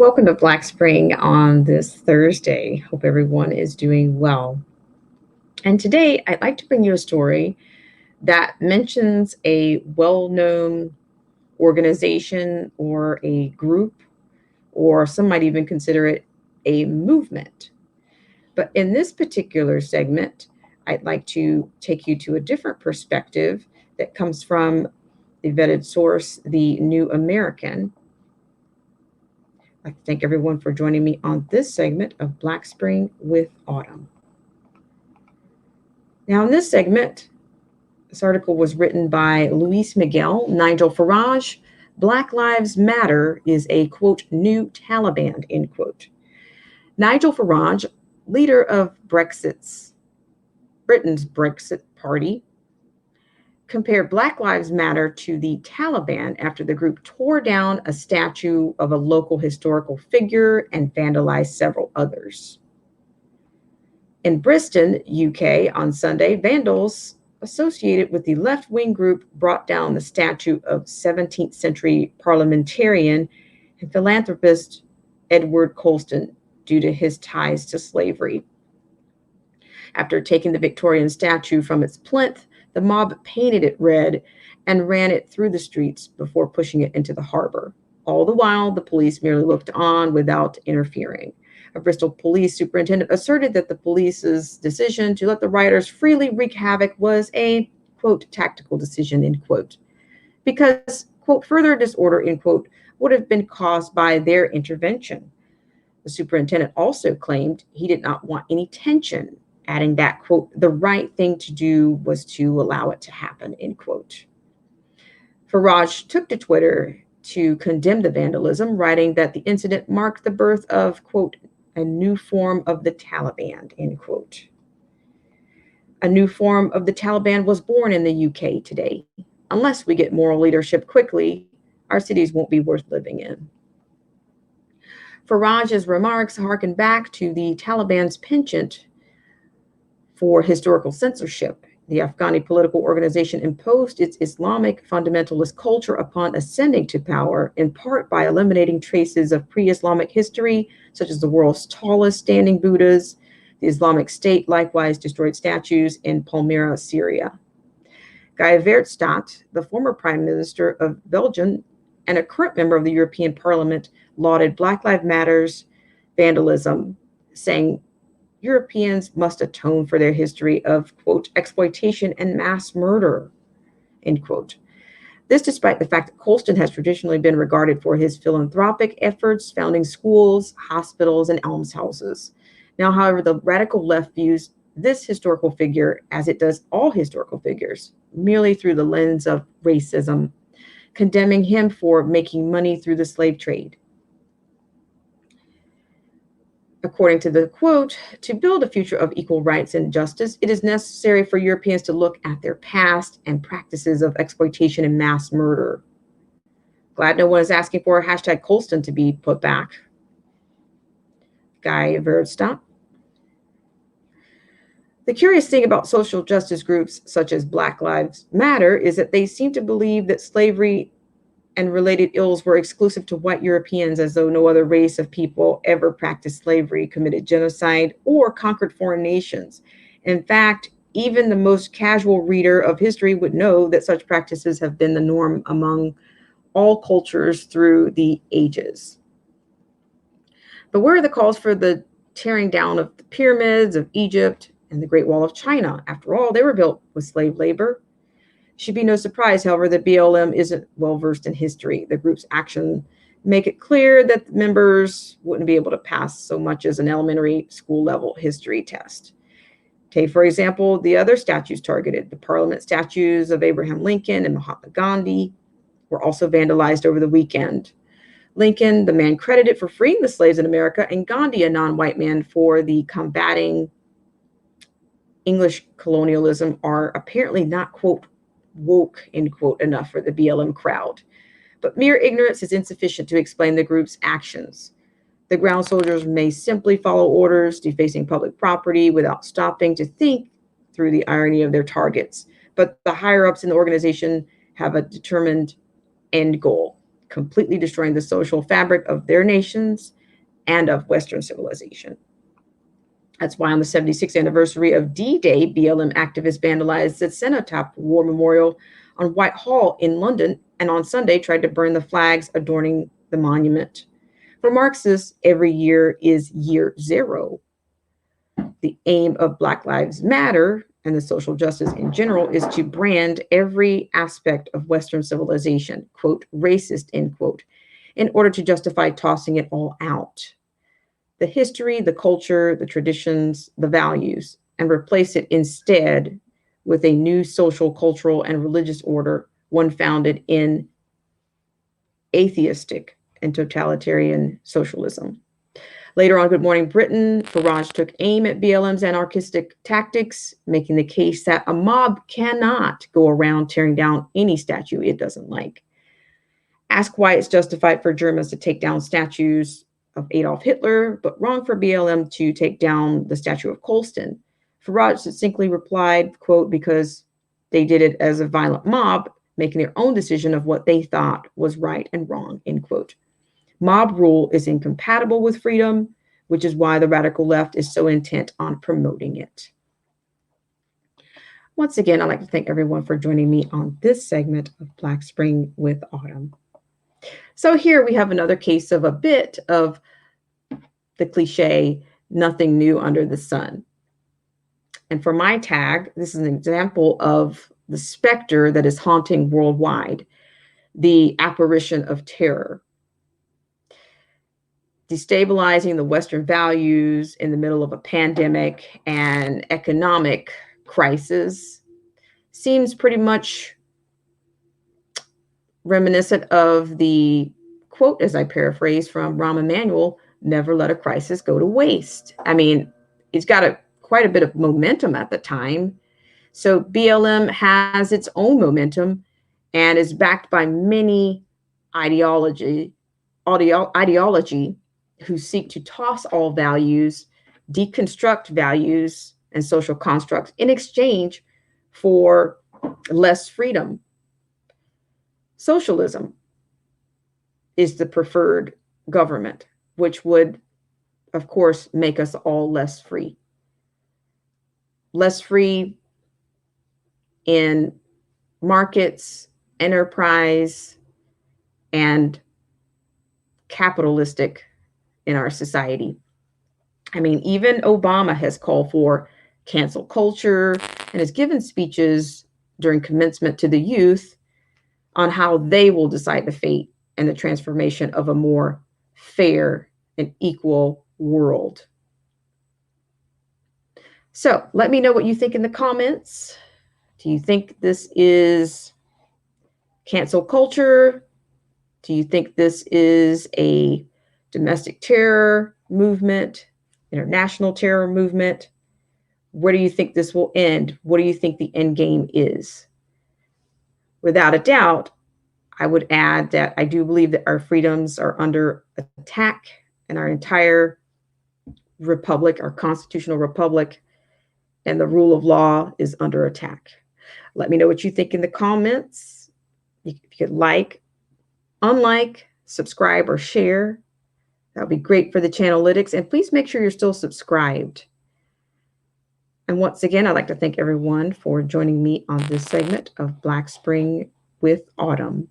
welcome to Black Spring on this Thursday. Hope everyone is doing well. And today I'd like to bring you a story that mentions a well-known organization or a group, or some might even consider it a movement. But in this particular segment, I'd like to take you to a different perspective that comes from the vetted source, the New American. I'd like to thank everyone for joining me on this segment of Black Spring with Autumn. Now, in this segment, this article was written by Luis Miguel Nigel Farage. Black Lives Matter is a, quote, new Taliban, end quote. Nigel Farage, leader of Britain's Brexit party, compared Black Lives Matter to the Taliban after the group tore down a statue of a local historical figure and vandalized several others. In Bristol, UK, on Sunday, vandals associated with the left-wing group brought down the statue of 17th century parliamentarian and philanthropist Edward Colston due to his ties to slavery. After taking the Victorian statue from its plinth, the mob painted it red and ran it through the streets before pushing it into the harbor. All the while, the police merely looked on without interfering. A Bristol police superintendent asserted that the police's decision to let the rioters freely wreak havoc was a, quote, tactical decision, end quote, because, quote, further disorder, end quote, would have been caused by their intervention. The superintendent also claimed he did not want any tension, adding that, quote, the right thing to do was to allow it to happen, end quote. Farage took to Twitter to condemn the vandalism, writing that the incident marked the birth of, quote, a new form of the Taliban, end quote. A new form of the Taliban was born in the UK today. Unless we get moral leadership quickly, our cities won't be worth living in. Farage's remarks harken back to the Taliban's penchant for historical censorship. The Afghani political organization imposed its Islamic fundamentalist culture upon ascending to power, in part by eliminating traces of pre-Islamic history, such as the world's tallest standing Buddhas. The Islamic State likewise destroyed statues in Palmyra, Syria. Guy Verhofstadt, the former prime minister of Belgium and a current member of the European Parliament, lauded Black Lives Matter's vandalism, saying Europeans must atone for their history of, quote, exploitation and mass murder, end quote. This despite the fact that Colston has traditionally been regarded for his philanthropic efforts, founding schools, hospitals, and almshouses. Now, however, the radical left views this historical figure, as it does all historical figures, merely through the lens of racism, condemning him for making money through the slave trade. According to the quote, to build a future of equal rights and justice, it is necessary for Europeans to look at their past and practices of exploitation and mass murder. Glad no one is asking for a hashtag Colston to be put back. Guy Verhofstadt. The curious thing about social justice groups such as Black Lives Matter is that they seem to believe that slavery and related ills were exclusive to white Europeans, as though no other race of people ever practiced slavery, committed genocide, or conquered foreign nations. In fact, even the most casual reader of history would know that such practices have been the norm among all cultures through the ages. But where are the calls for the tearing down of the pyramids of Egypt and the Great Wall of China? After all, they were built with slave labor. Should be no surprise, however, that BLM isn't well versed in history. The group's action make it clear that members wouldn't be able to pass so much as an elementary school level history test. Take, for example, the other statues targeted. The Parliament statues of Abraham Lincoln and Mahatma Gandhi were also vandalized over the weekend. Lincoln, the man credited for freeing the slaves in America, and Gandhi, a non-white man, for the combating English colonialism, are apparently not, quote, woke, end quote, enough for the BLM crowd. But mere ignorance is insufficient to explain the group's actions. The ground soldiers may simply follow orders, defacing public property without stopping to think through the irony of their targets. But the higher ups in the organization have a determined end goal: completely destroying the social fabric of their nations and of Western civilization. That's why on the 76th anniversary of D-Day, BLM activists vandalized the Cenotaph War Memorial on Whitehall in London, and on Sunday tried to burn the flags adorning the monument. For Marxists, every year is year zero. The aim of Black Lives Matter and the social justice in general is to brand every aspect of Western civilization, quote, racist, end quote, in order to justify tossing it all out. The history, the culture, the traditions, the values, and replace it instead with a new social, cultural, and religious order, one founded in atheistic and totalitarian socialism. Later on Good Morning Britain, Farage took aim at BLM's anarchistic tactics, making the case that a mob cannot go around tearing down any statue it doesn't like. Ask why it's justified for Germans to take down statues of Adolf Hitler, but wrong for BLM to take down the statue of Colston. Farage succinctly replied, quote, because they did it as a violent mob, making their own decision of what they thought was right and wrong, end quote. Mob rule is incompatible with freedom, which is why the radical left is so intent on promoting it. Once again, I'd like to thank everyone for joining me on this segment of Black Spring with Autumn. So here we have another case of a bit of the cliche, nothing new under the sun. And for my tag, this is an example of the specter that is haunting worldwide, the apparition of terror. Destabilizing the Western values in the middle of a pandemic and economic crisis seems pretty much reminiscent of the quote, as I paraphrase from Rahm Emanuel, never let a crisis go to waste. I mean, it's got quite a bit of momentum at the time. So BLM has its own momentum and is backed by many ideology who seek to toss all values, deconstruct values and social constructs in exchange for less freedom. Socialism is the preferred government, which would, of course, make us all less free. Less free in markets, enterprise, and capitalistic in our society. I mean, even Obama has called for cancel culture and has given speeches during commencement to the youth on how they will decide the fate and the transformation of a more fair and equal world. So let me know what you think in the comments. Do you think this is cancel culture? Do you think this is a domestic terror movement, international terror movement? Where do you think this will end? What do you think the end game is? Without a doubt, I would add that I do believe that our freedoms are under attack and our entire republic, our constitutional republic, and the rule of law is under attack. Let me know what you think in the comments. If you could like, unlike, subscribe, or share, that would be great for the channelytics. And please make sure you're still subscribed. And once again, I'd like to thank everyone for joining me on this segment of Black Spring with Autumn.